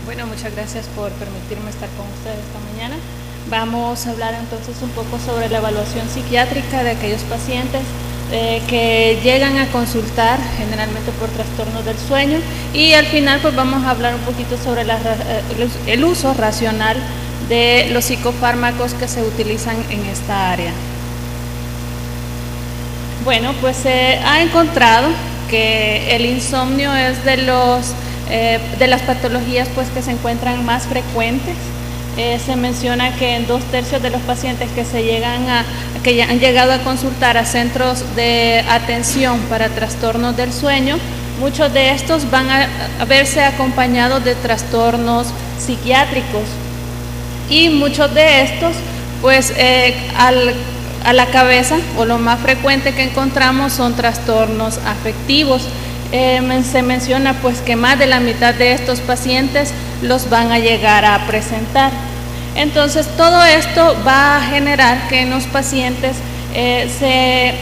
Bueno, muchas gracias por permitirme estar con ustedes esta mañana. Vamos a hablar entonces un poco sobre la evaluación psiquiátrica de aquellos pacientes que llegan a consultar generalmente por trastornos del sueño, y al final pues vamos a hablar un poquito sobre el uso racional de los psicofármacos que se utilizan en esta área. Bueno, pues se ha encontrado que el insomnio es de las patologías pues que se encuentran más frecuentes. Se menciona que en 2/3 de los pacientes que han llegado a consultar a centros de atención para trastornos del sueño, muchos de estos van a verse acompañados de trastornos psiquiátricos, y muchos de estos pues a la cabeza, o lo más frecuente que encontramos, son trastornos afectivos. Se menciona pues que más de la mitad de estos pacientes los van a llegar a presentar. Entonces todo esto va a generar que en los pacientes se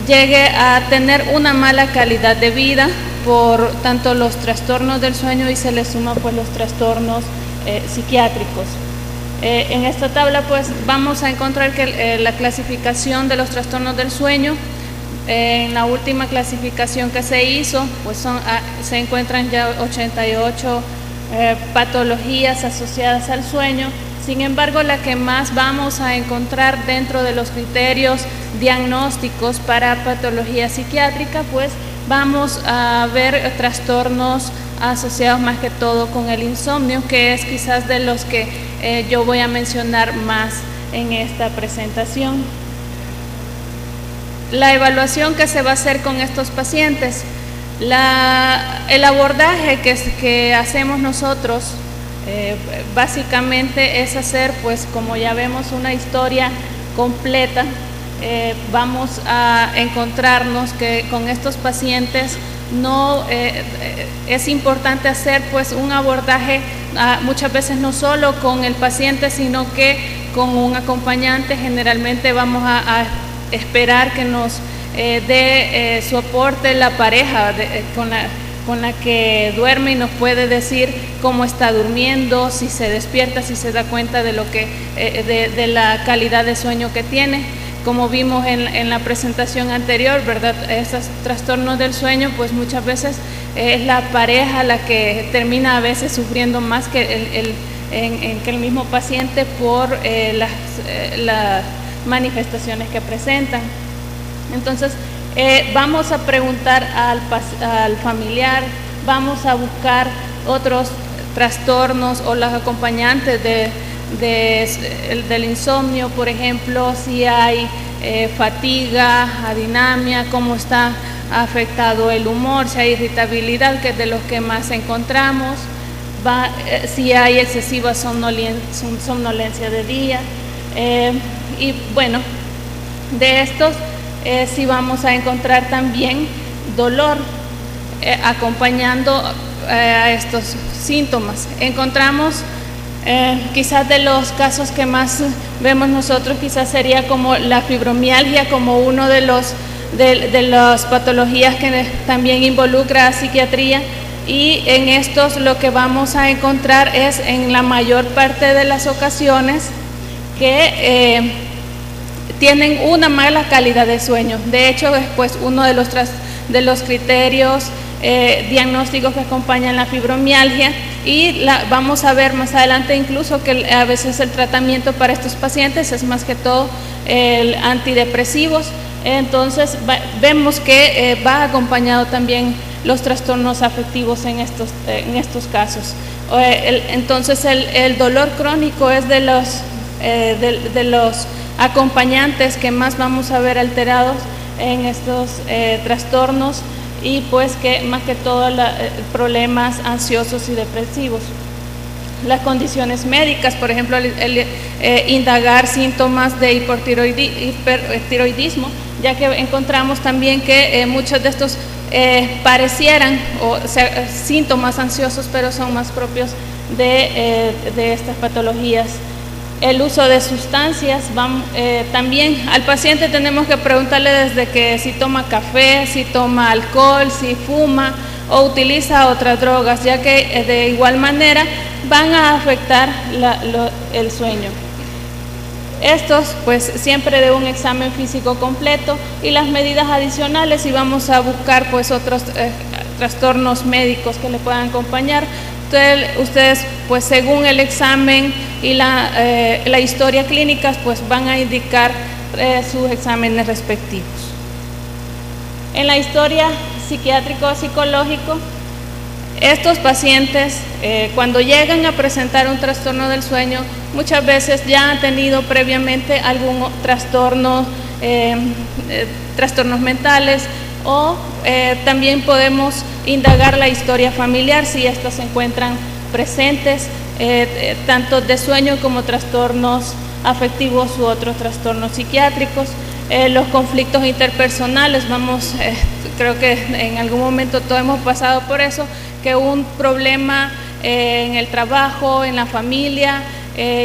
llegue a tener una mala calidad de vida por tanto los trastornos del sueño, y se les suman pues los trastornos psiquiátricos. En esta tabla pues vamos a encontrar que la clasificación de los trastornos del sueño, en la última clasificación que se hizo, pues se encuentran ya 88 patologías asociadas al sueño. Sin embargo, la que más vamos a encontrar dentro de los criterios diagnósticos para patología psiquiátrica, pues vamos a ver trastornos asociados más que todo con el insomnio, que es quizás de los que yo voy a mencionar más en esta presentación. La evaluación que se va a hacer con estos pacientes, el abordaje que hacemos nosotros básicamente es hacer, pues como ya vemos, una historia completa. Vamos a encontrarnos que con estos pacientes es importante hacer pues un abordaje muchas veces no solo con el paciente, sino que con un acompañante. Generalmente vamos a esperar que nos dé su aporte la pareja con la que duerme, y nos puede decir cómo está durmiendo, si se despierta, si se da cuenta de la calidad de sueño que tiene. Como vimos en la presentación anterior, ¿verdad? Esos trastornos del sueño, pues muchas veces es la pareja la que termina a veces sufriendo más que el mismo paciente por las manifestaciones que presentan. Entonces vamos a preguntar al familiar, vamos a buscar otros trastornos o los acompañantes del insomnio, por ejemplo, si hay fatiga, adinamia, cómo está afectado el humor, si hay irritabilidad, que es de los que más encontramos, si hay excesiva somnolencia de día, y bueno, de estos sí vamos a encontrar también dolor acompañando a estos síntomas. Encontramos quizás de los casos que más vemos nosotros, quizás sería como la fibromialgia, como uno de las patologías que también involucra a psiquiatría, y en estos lo que vamos a encontrar es, en la mayor parte de las ocasiones, que tienen una mala calidad de sueño. De hecho, es pues uno de los criterios diagnósticos que acompañan la fibromialgia, y vamos a ver más adelante incluso que a veces el tratamiento para estos pacientes es más que todo antidepresivos. Entonces vemos que va acompañado también los trastornos afectivos en estos casos. Entonces el dolor crónico es de los acompañantes que más vamos a ver alterados en estos trastornos, y pues que más que todo problemas ansiosos y depresivos. Las condiciones médicas, por ejemplo, indagar síntomas de hipertiroidismo, ya que encontramos también que muchos de estos parecieran síntomas ansiosos, pero son más propios de estas patologías. El uso de sustancias, también al paciente tenemos que preguntarle desde que si toma café, si toma alcohol, si fuma, o utiliza otras drogas, ya que de igual manera van a afectar el sueño. Estos pues siempre de un examen físico completo y las medidas adicionales, y vamos a buscar pues otros trastornos médicos que le puedan acompañar. Entonces, ustedes pues según el examen y la historia clínica pues van a indicar sus exámenes respectivos. En la historia psiquiátrico-psicológico, estos pacientes cuando llegan a presentar un trastorno del sueño, muchas veces ya han tenido previamente algún trastornos mentales, o también podemos indagar la historia familiar si estas se encuentran presentes, tanto de sueño como trastornos afectivos u otros trastornos psiquiátricos. Los conflictos interpersonales, creo que en algún momento todos hemos pasado por eso, que un problema en el trabajo, en la familia,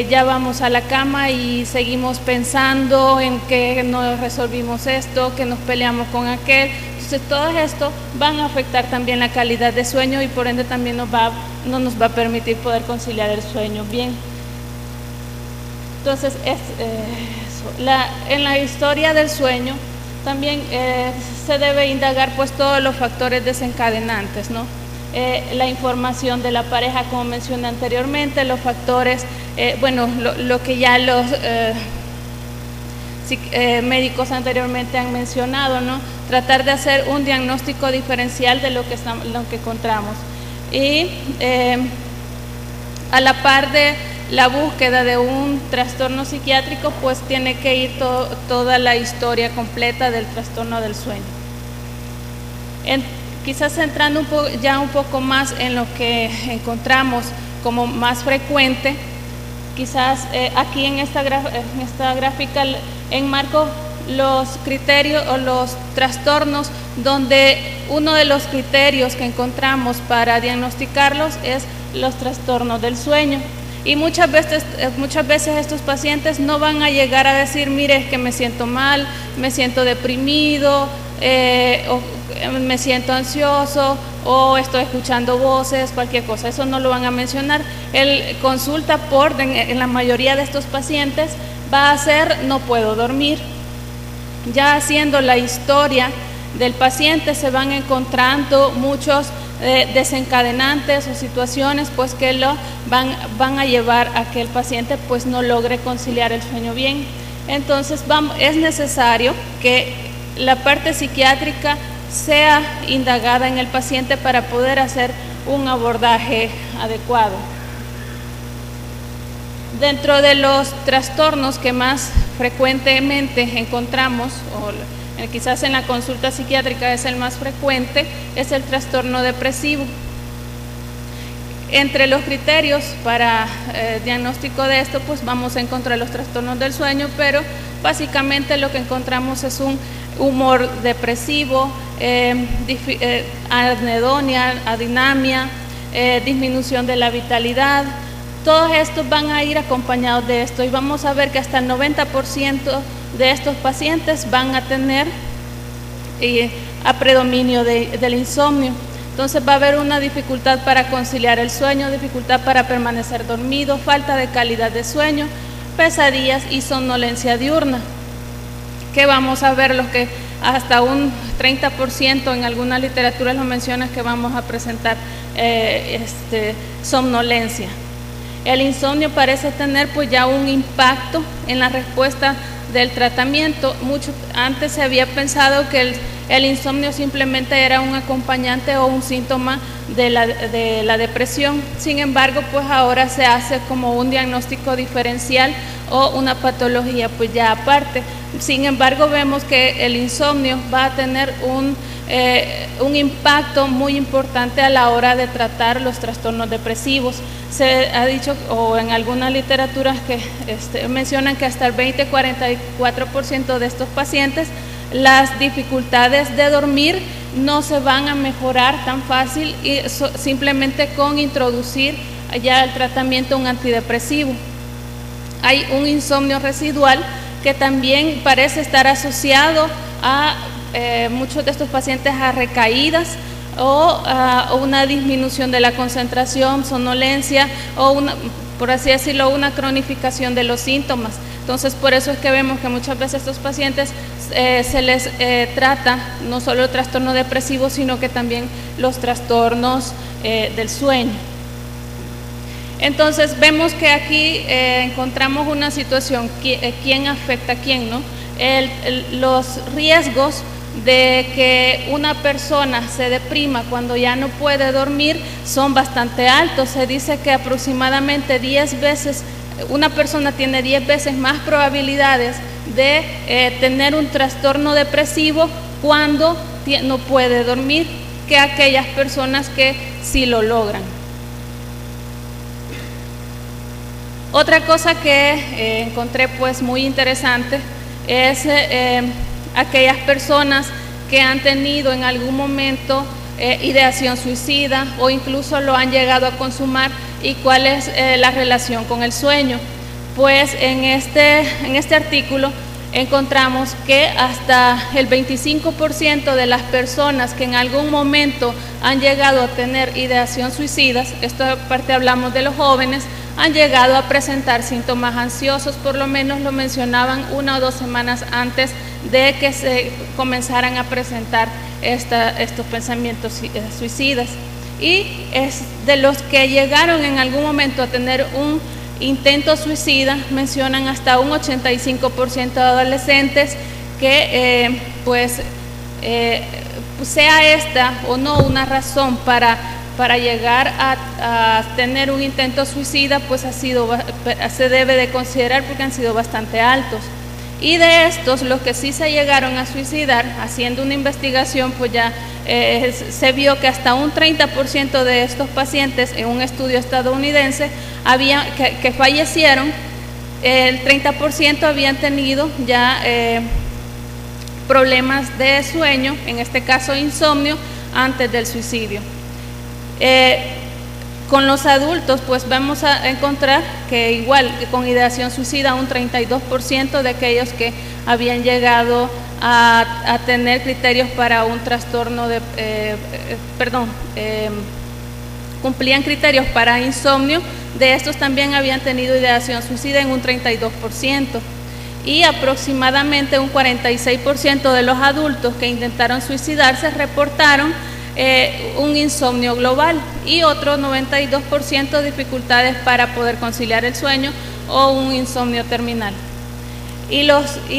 ya vamos a la cama y seguimos pensando en que no resolvimos esto, que nos peleamos con aquel. Entonces todo esto van a afectar también la calidad de sueño y por ende también no nos va a permitir poder conciliar el sueño bien. Entonces en la historia del sueño también se debe indagar pues todos los factores desencadenantes, ¿no? La información de la pareja, como mencioné anteriormente, los factores, lo que ya los médicos anteriormente han mencionado, ¿no? Tratar de hacer un diagnóstico diferencial de lo que encontramos. Y a la par de la búsqueda de un trastorno psiquiátrico, pues tiene que ir toda la historia completa del trastorno del sueño. Quizás entrando un poco más en lo que encontramos como más frecuente, quizás aquí en esta gráfica enmarco los criterios o los trastornos donde uno de los criterios que encontramos para diagnosticarlos es los trastornos del sueño. Y muchas veces estos pacientes no van a llegar a decir, mire, es que me siento mal, me siento deprimido, o me siento ansioso, o estoy escuchando voces, cualquier cosa. Eso no lo van a mencionar. El consulta en la mayoría de estos pacientes va a ser no puedo dormir. Ya haciendo la historia del paciente se van encontrando muchos desencadenantes o situaciones pues que lo van a llevar a que el paciente pues no logre conciliar el sueño bien. Entonces es necesario que la parte psiquiátrica sea indagada en el paciente para poder hacer un abordaje adecuado. Dentro de los trastornos que más frecuentemente encontramos, o quizás en la consulta psiquiátrica es el más frecuente, es el trastorno depresivo. Entre los criterios para diagnóstico de esto, pues vamos a encontrar los trastornos del sueño, pero básicamente lo que encontramos es un humor depresivo, anedonia, adinamia, disminución de la vitalidad. Todos estos van a ir acompañados de esto y vamos a ver que hasta el 90% de estos pacientes van a tener a predominio del insomnio. Entonces va a haber una dificultad para conciliar el sueño, dificultad para permanecer dormido, falta de calidad de sueño, pesadillas y somnolencia diurna. Que vamos a ver los que hasta un 30% en alguna literatura lo menciona que vamos a presentar somnolencia. El insomnio parece tener pues ya un impacto en la respuesta del tratamiento. Antes se había pensado que el insomnio simplemente era un acompañante o un síntoma de la depresión. Sin embargo, pues ahora se hace como un diagnóstico diferencial o una patología pues ya aparte. Sin embargo, vemos que el insomnio va a tener un impacto muy importante a la hora de tratar los trastornos depresivos. Se ha dicho, o en algunas literaturas que mencionan que hasta el 20-44% de estos pacientes las dificultades de dormir no se van a mejorar tan fácil y simplemente con introducir ya el tratamiento un antidepresivo. Hay un insomnio residual que también parece estar asociado a muchos de estos pacientes a recaídas o una disminución de la concentración, somnolencia o por así decirlo, una cronificación de los síntomas. Entonces, por eso es que vemos que muchas veces a estos pacientes se les trata no solo el trastorno depresivo, sino que también los trastornos del sueño. Entonces, vemos que aquí encontramos una situación, ¿quién afecta a quién, no? Los riesgos de que una persona se deprima cuando ya no puede dormir son bastante altos. Se dice que aproximadamente 10 veces, una persona tiene 10 veces más probabilidades de tener un trastorno depresivo cuando no puede dormir que aquellas personas que sí lo logran. Otra cosa que encontré pues muy interesante es aquellas personas que han tenido en algún momento ideación suicida o incluso lo han llegado a consumar, y cuál es la relación con el sueño. Pues en este artículo encontramos que hasta el 25% de las personas que en algún momento han llegado a tener ideación suicidas, esto aparte hablamos de los jóvenes, han llegado a presentar síntomas ansiosos, por lo menos lo mencionaban 1 o 2 semanas antes de que se comenzaran a presentar estos pensamientos suicidas. Y es de los que llegaron en algún momento a tener un intento suicida, mencionan hasta un 85% de adolescentes que sea esta o no una razón para llegar a tener un intento suicida, pues se debe de considerar porque han sido bastante altos. Y de estos, los que sí se llegaron a suicidar, haciendo una investigación, pues ya se vio que hasta un 30% de estos pacientes en un estudio estadounidense que fallecieron, el 30% habían tenido ya problemas de sueño, en este caso insomnio, antes del suicidio. Con los adultos, pues vamos a encontrar que igual que con ideación suicida, un 32% de aquellos que habían llegado a tener criterios para un trastorno cumplían criterios para insomnio, de estos también habían tenido ideación suicida en un 32%. Y aproximadamente un 46% de los adultos que intentaron suicidarse reportaron un insomnio global, y otro 92% dificultades para poder conciliar el sueño o un insomnio terminal. Y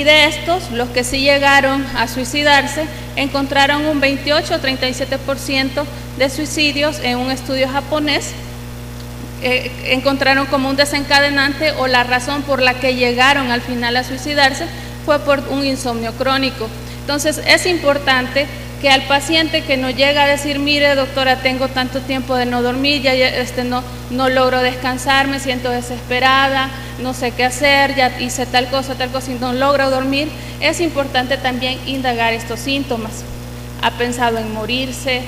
de estos, los que sí llegaron a suicidarse, encontraron un 28-37% de suicidios en un estudio japonés. Encontraron como un desencadenante o la razón por la que llegaron al final a suicidarse fue por un insomnio crónico. Entonces es importante que al paciente que nos llega a decir, mire doctora, tengo tanto tiempo de no dormir, ya no logro descansar, me siento desesperada, no sé qué hacer, ya hice tal cosa y no logro dormir, es importante también indagar estos síntomas. ¿Ha pensado en morirse?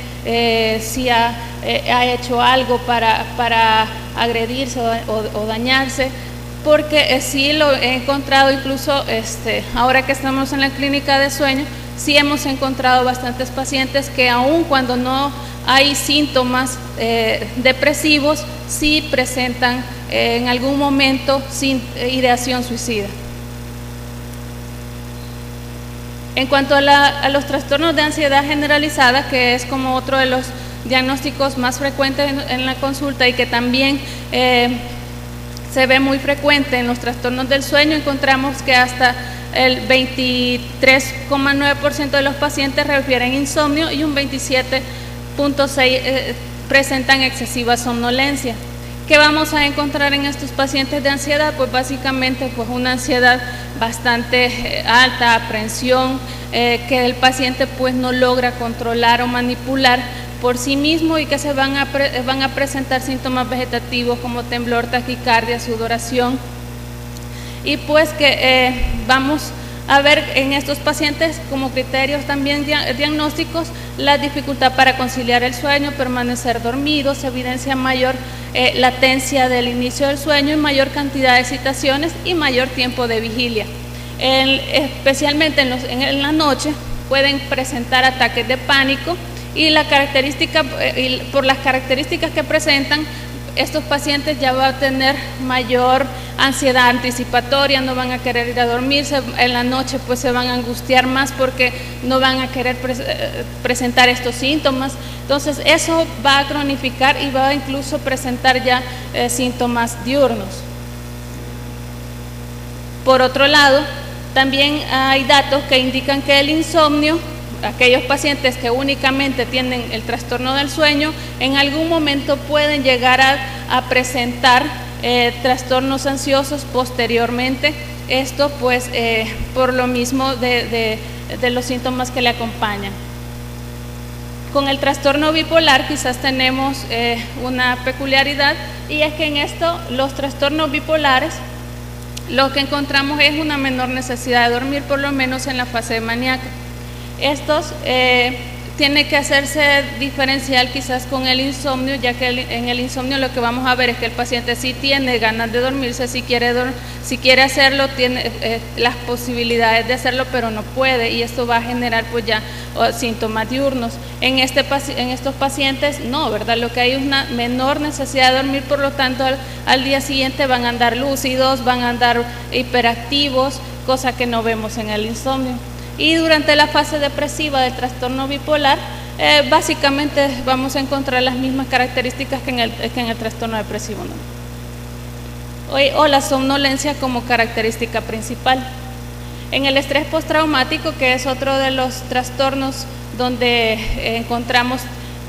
¿Si ha hecho algo para agredirse o dañarse? Porque sí lo he encontrado, incluso ahora que estamos en la clínica de sueño, sí hemos encontrado bastantes pacientes que aun cuando no hay síntomas depresivos, sí presentan en algún momento ideación suicida. En cuanto a los trastornos de ansiedad generalizada, que es como otro de los diagnósticos más frecuentes en la consulta y que también se ve muy frecuente en los trastornos del sueño, encontramos que hasta el 23,9% de los pacientes refieren insomnio y un 27,6% presentan excesiva somnolencia. ¿Qué vamos a encontrar en estos pacientes de ansiedad? Pues básicamente pues una ansiedad bastante alta, aprensión, que el paciente pues no logra controlar o manipular por sí mismo, y que se van a presentar síntomas vegetativos como temblor, taquicardia, sudoración. Y pues que vamos a ver en estos pacientes como criterios también diagnósticos la dificultad para conciliar el sueño, permanecer dormidos, se evidencia mayor latencia del inicio del sueño y mayor cantidad de excitaciones y mayor tiempo de vigilia. Especialmente en la noche pueden presentar ataques de pánico Y por las características que presentan, estos pacientes ya van a tener mayor ansiedad anticipatoria, no van a querer ir a dormirse, en la noche pues se van a angustiar más porque no van a querer presentar estos síntomas. Entonces eso va a cronificar y va a incluso presentar ya síntomas diurnos. Por otro lado, también hay datos que indican que el insomnio, aquellos pacientes que únicamente tienen el trastorno del sueño, en algún momento pueden llegar a presentar trastornos ansiosos posteriormente. Esto pues por lo mismo de los síntomas que le acompañan. Con el trastorno bipolar quizás tenemos una peculiaridad, y es que en esto los trastornos bipolares lo que encontramos es una menor necesidad de dormir, por lo menos en la fase maníaca. Estos tiene que hacerse diferencial quizás con el insomnio, ya que en el insomnio lo que vamos a ver es que el paciente sí tiene ganas de dormirse, si quiere hacerlo, tiene las posibilidades de hacerlo, pero no puede, y esto va a generar pues ya síntomas diurnos. En estos pacientes no, ¿verdad? Lo que hay es una menor necesidad de dormir, por lo tanto al día siguiente van a andar lúcidos, van a andar hiperactivos, cosa que no vemos en el insomnio. Y durante la fase depresiva del trastorno bipolar, básicamente vamos a encontrar las mismas características que en el trastorno depresivo, ¿no? O la somnolencia como característica principal. En el estrés postraumático, que es otro de los trastornos donde encontramos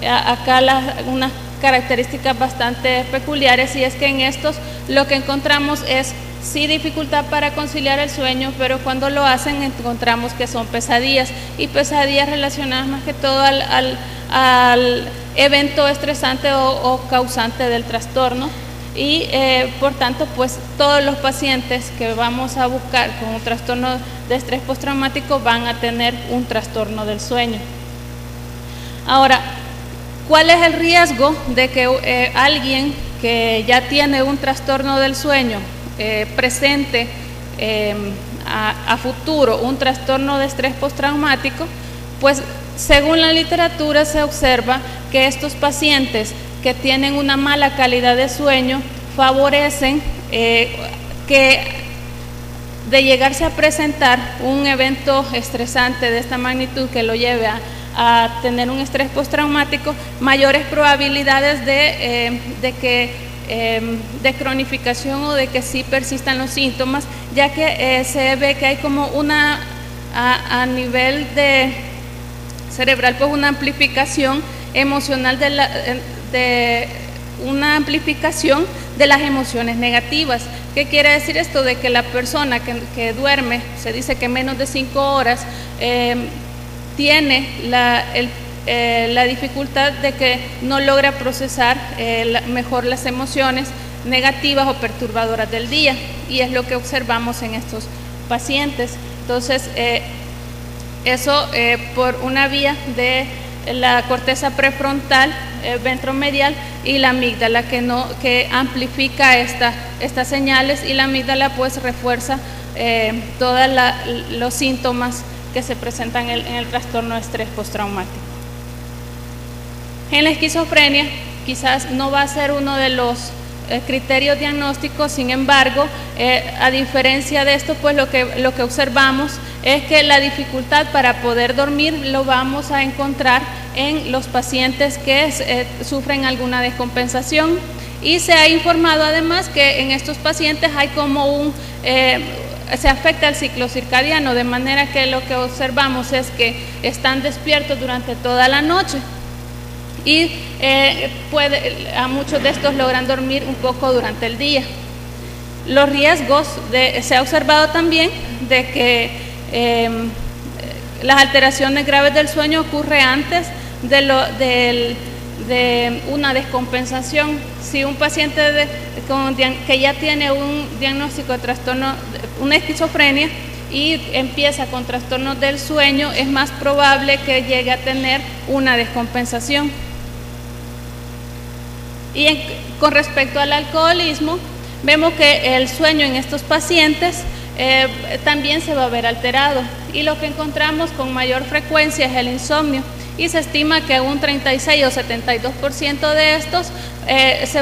acá unas características bastante peculiares, y es que en estos lo que encontramos es sí dificultad para conciliar el sueño, pero cuando lo hacen encontramos que son pesadillas, y pesadillas relacionadas más que todo al evento estresante o causante del trastorno. Y por tanto pues todos los pacientes que vamos a buscar con un trastorno de estrés postraumático van a tener un trastorno del sueño. Ahora, ¿cuál es el riesgo de que alguien que ya tiene un trastorno del sueño presente a futuro un trastorno de estrés postraumático? Pues según la literatura se observa que estos pacientes que tienen una mala calidad de sueño favorecen que de llegarse a presentar un evento estresante de esta magnitud que lo lleve a tener un estrés postraumático, mayores probabilidades de cronificación o de que sí persistan los síntomas, ya que se ve que hay como a nivel cerebral pues una amplificación emocional una amplificación de las emociones negativas. ¿Qué quiere decir esto? De que la persona que duerme, se dice que menos de 5 horas, tiene la dificultad de que no logra procesar mejor las emociones negativas o perturbadoras del día, y es lo que observamos en estos pacientes. Entonces, eso por una vía de la corteza prefrontal, ventromedial y la amígdala, que amplifica estas señales, y la amígdala pues refuerza todos los síntomas que se presentan en el trastorno de estrés postraumático. En la esquizofrenia quizás no va a ser uno de los criterios diagnósticos, sin embargo, a diferencia de esto, pues lo que observamos es que la dificultad para poder dormir lo vamos a encontrar en los pacientes que sufren alguna descompensación, y se ha informado además que en estos pacientes hay como se afecta el ciclo circadiano, de manera que lo que observamos es que están despiertos durante toda la noche, y a muchos de estos logran dormir un poco durante el día. Los riesgos, se ha observado también de que las alteraciones graves del sueño ocurren antes de una descompensación. Si un paciente que ya tiene un diagnóstico de trastorno, una esquizofrenia, y empieza con trastornos del sueño, es más probable que llegue a tener una descompensación. Y con respecto al alcoholismo, vemos que el sueño en estos pacientes también se va a ver alterado, y lo que encontramos con mayor frecuencia es el insomnio, y se estima que un 36 o 72% de estos es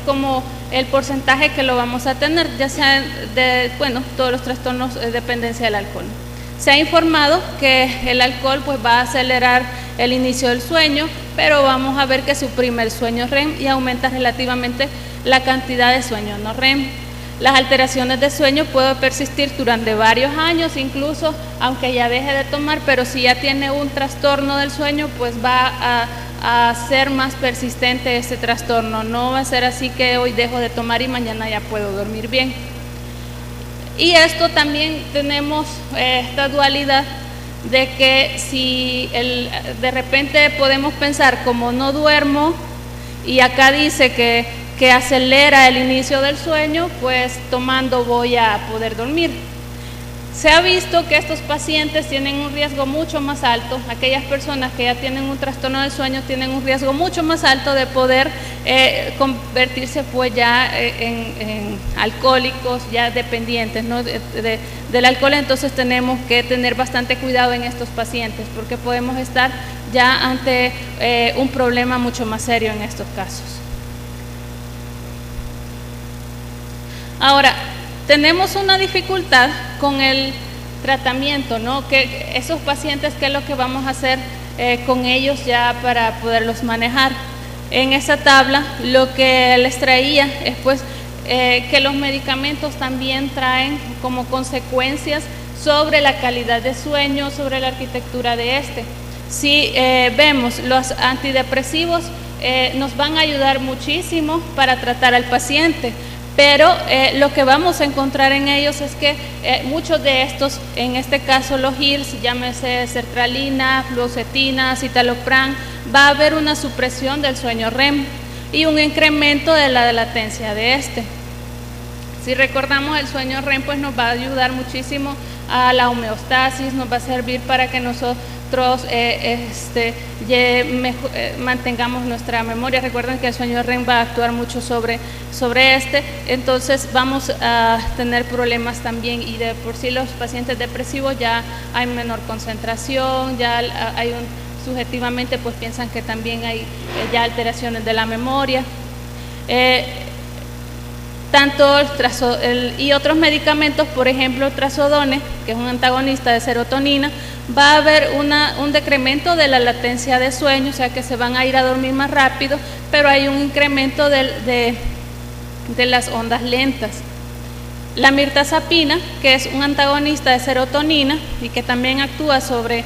como el porcentaje que lo vamos a tener, ya sea de, todos los trastornos de dependencia del alcohol. Se ha informado que el alcohol pues va a acelerar el inicio del sueño, pero vamos a ver que suprime el sueño REM y aumenta relativamente la cantidad de sueño no REM. Las alteraciones de sueño pueden persistir durante varios años, incluso aunque ya deje de tomar, pero si ya tiene un trastorno del sueño, pues va a ser más persistente ese trastorno. No va a ser así que hoy dejo de tomar y mañana ya puedo dormir bien. Y esto también tenemos esta dualidad de que si de repente podemos pensar, como no duermo, y acá dice que acelera el inicio del sueño, pues tomando voy a poder dormir. Se ha visto que estos pacientes tienen un riesgo mucho más alto, aquellas personas que ya tienen un trastorno del sueño tienen un riesgo mucho más alto de poder convertirse pues ya en alcohólicos, ya dependientes, ¿no? del alcohol. Entonces tenemos que tener bastante cuidado en estos pacientes porque podemos estar ya ante un problema mucho más serio en estos casos. Ahora, tenemos una dificultad con el tratamiento, ¿no? Que esos pacientes, ¿qué es lo que vamos a hacer con ellos ya para poderlos manejar? En esa tabla lo que les traía es pues que los medicamentos también traen como consecuencias sobre la calidad de sueño, sobre la arquitectura de este. Si vemos, los antidepresivos nos van a ayudar muchísimo para tratar al paciente, pero lo que vamos a encontrar en ellos es que muchos de estos, en este caso los IRS, llámese sertralina, fluoxetina, citalopram, va a haber una supresión del sueño REM y un incremento de la latencia de este. Si recordamos, el sueño REM pues nos va a ayudar muchísimo a la homeostasis, nos va a servir para que nosotros mantengamos nuestra memoria. Recuerden que el sueño REM va a actuar mucho sobre este, entonces vamos a tener problemas también, y de por sí los pacientes depresivos ya hay menor concentración, ya hay subjetivamente pues piensan que también hay ya alteraciones de la memoria. Y otros medicamentos, por ejemplo, trazodone, que es un antagonista de serotonina, va a haber un decremento de la latencia de sueño, o sea que se van a ir a dormir más rápido, pero hay un incremento de las ondas lentas. La mirtazapina, que es un antagonista de serotonina y que también actúa sobre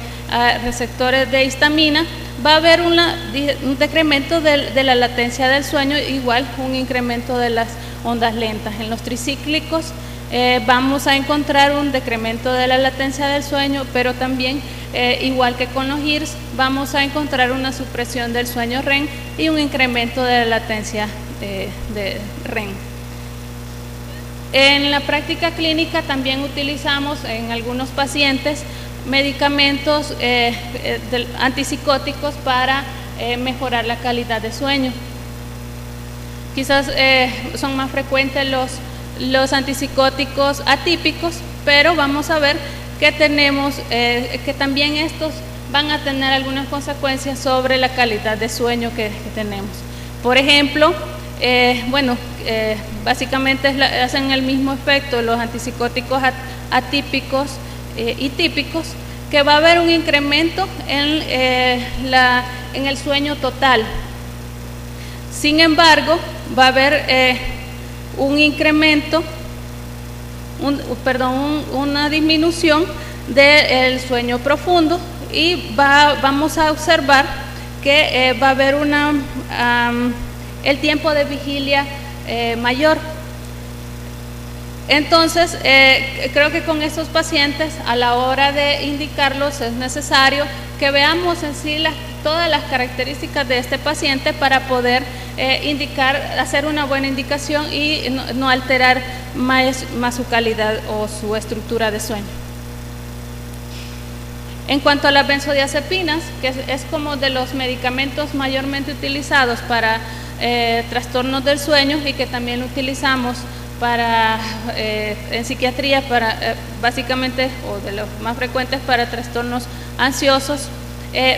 receptores de histamina, va a haber un decremento de la latencia del sueño, igual un incremento de las ondas lentas. En los tricíclicos vamos a encontrar un decremento de la latencia del sueño, pero también, igual que con los IRS, vamos a encontrar una supresión del sueño REM y un incremento de la latencia de REM. En la práctica clínica también utilizamos en algunos pacientes medicamentos antipsicóticos para mejorar la calidad de sueño. Quizás son más frecuentes los antipsicóticos atípicos, pero vamos a ver que tenemos que también estos van a tener algunas consecuencias sobre la calidad de sueño que tenemos. Por ejemplo, básicamente hacen el mismo efecto los antipsicóticos atípicos y típicos, que va a haber un incremento en el sueño total. Sin embargo, va a haber un incremento, una disminución del sueño profundo, y vamos a observar que va a haber el tiempo de vigilia mayor. Entonces, creo que con estos pacientes, a la hora de indicarlos, es necesario que veamos en sí todas las características de este paciente para poder hacer una buena indicación y no alterar más su calidad o su estructura de sueño. En cuanto a las benzodiazepinas, que es como de los medicamentos mayormente utilizados para trastornos del sueño y que también utilizamos en psiquiatría básicamente, o de los más frecuentes, para trastornos ansiosos,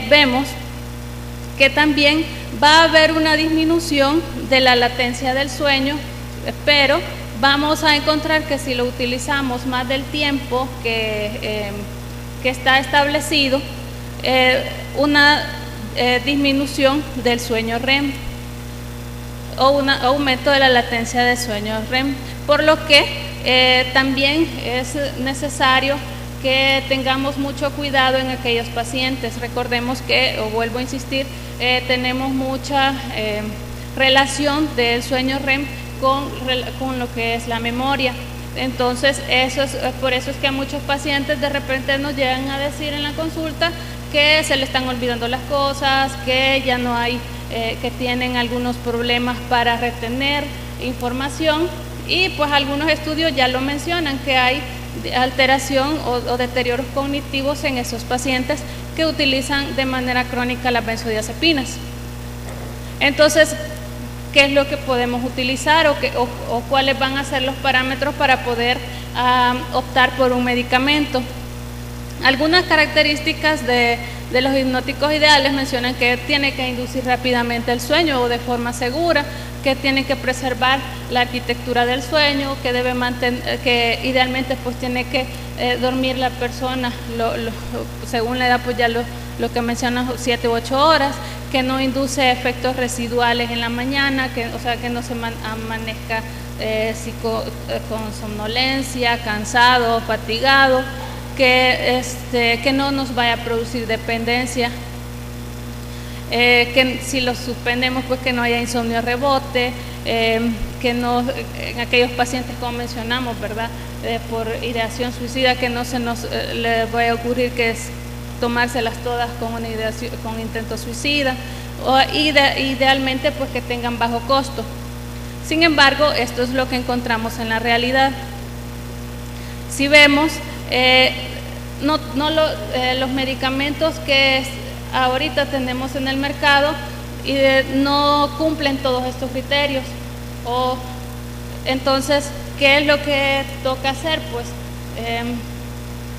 vemos que también va a haber una disminución de la latencia del sueño, pero vamos a encontrar que si lo utilizamos más del tiempo que está establecido, una disminución del sueño REM o un aumento de la latencia del sueño REM, por lo que también es necesario que tengamos mucho cuidado en aquellos pacientes. Recordemos que, o vuelvo a insistir, tenemos mucha relación del sueño REM con lo que es la memoria. Entonces, por eso es que a muchos pacientes de repente nos llegan a decir en la consulta que se le están olvidando las cosas, que ya no hay, que tienen algunos problemas para retener información, y pues algunos estudios ya lo mencionan, que hay alteración o deterioros cognitivos en esos pacientes que utilizan de manera crónica las benzodiazepinas. Entonces, ¿qué es lo que podemos utilizar o cuáles van a ser los parámetros para poder optar por un medicamento? Algunas características de los hipnóticos ideales mencionan que tiene que inducir rápidamente el sueño o de forma segura, que tiene que preservar la arquitectura del sueño, que debe mantener, que idealmente pues tiene que dormir la persona, según la edad pues ya lo que mencionan 7 u 8 horas, que no induce efectos residuales en la mañana, o sea que no se amanezca con somnolencia, cansado, fatigado, que no nos vaya a producir dependencia. Que si los suspendemos pues que no haya insomnio rebote, que no, en aquellos pacientes como mencionamos, ¿verdad? Por ideación suicida, que no se nos le vaya a ocurrir que es tomárselas todas con una ideación, con intento suicida, idealmente pues que tengan bajo costo. Sin embargo, esto es lo que encontramos en la realidad. Si vemos los medicamentos que ahorita tenemos en el mercado no cumplen todos estos criterios. Entonces, ¿qué es lo que toca hacer? Pues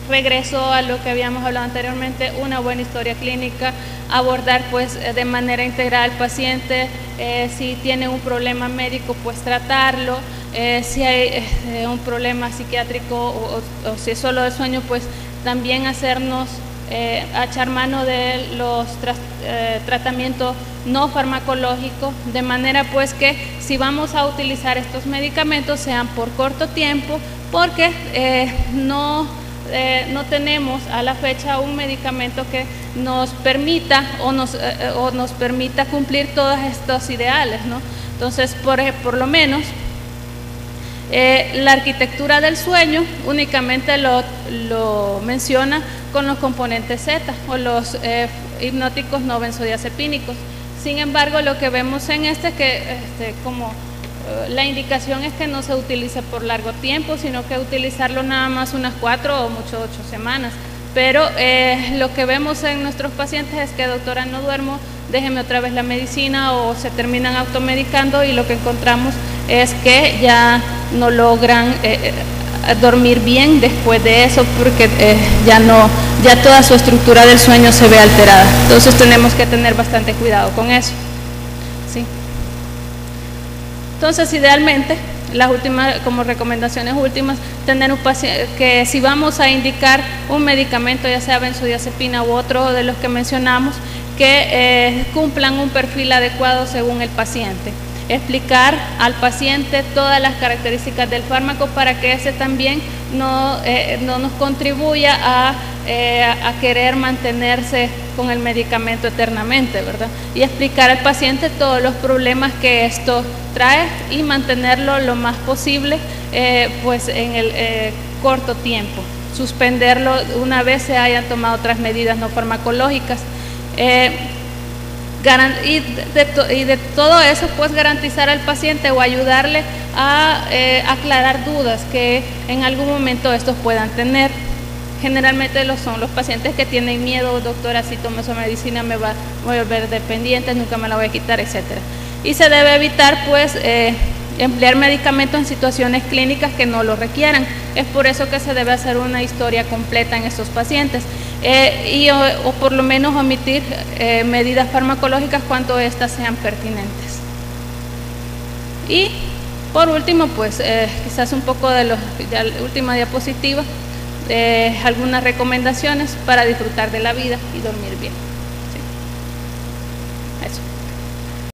regreso a lo que habíamos hablado anteriormente, una buena historia clínica, abordar pues de manera integral al paciente, si tiene un problema médico pues tratarlo, si hay un problema psiquiátrico o si es solo de sueño pues también hacernos echar mano de los tratamientos no farmacológicos, de manera pues que si vamos a utilizar estos medicamentos sean por corto tiempo, porque no tenemos a la fecha un medicamento que nos permita o nos permita cumplir todos estos ideales, ¿no? Entonces, por lo menos la arquitectura del sueño únicamente lo menciona con los componentes Z o los hipnóticos no benzodiazepínicos. Sin embargo, lo que vemos en como la indicación es que no se utilice por largo tiempo, sino que utilizarlo nada más unas 4 o mucho 8 semanas. Pero lo que vemos en nuestros pacientes es que, doctora, no duermo, déjeme otra vez la medicina, o se terminan automedicando, y lo que encontramos es que ya no logran dormir bien después de eso, porque ya toda su estructura del sueño se ve alterada. Entonces tenemos que tener bastante cuidado con eso, ¿sí? Entonces, idealmente, las últimas, como recomendaciones últimas, tener un paciente que, si vamos a indicar un medicamento, ya sea benzodiazepina u otro de los que mencionamos, que cumplan un perfil adecuado según el paciente. Explicar al paciente todas las características del fármaco para que ese también no nos contribuya a querer mantenerse con el medicamento eternamente, ¿verdad? Y explicar al paciente todos los problemas que esto trae y mantenerlo lo más posible pues en el corto tiempo. Suspenderlo una vez se hayan tomado otras medidas no farmacológicas. Y de todo eso, pues garantizar al paciente o ayudarle a aclarar dudas que en algún momento estos puedan tener. Generalmente son los pacientes que tienen miedo: doctora, si tomo esa medicina me voy a volver dependiente, nunca me la voy a quitar, etcétera. Y se debe evitar pues emplear medicamentos en situaciones clínicas que no lo requieran. Es por eso que se debe hacer una historia completa en estos pacientes. o por lo menos omitir medidas farmacológicas cuando éstas sean pertinentes. Y por último, pues quizás un poco de la última diapositiva, algunas recomendaciones para disfrutar de la vida y dormir bien. Sí. Eso.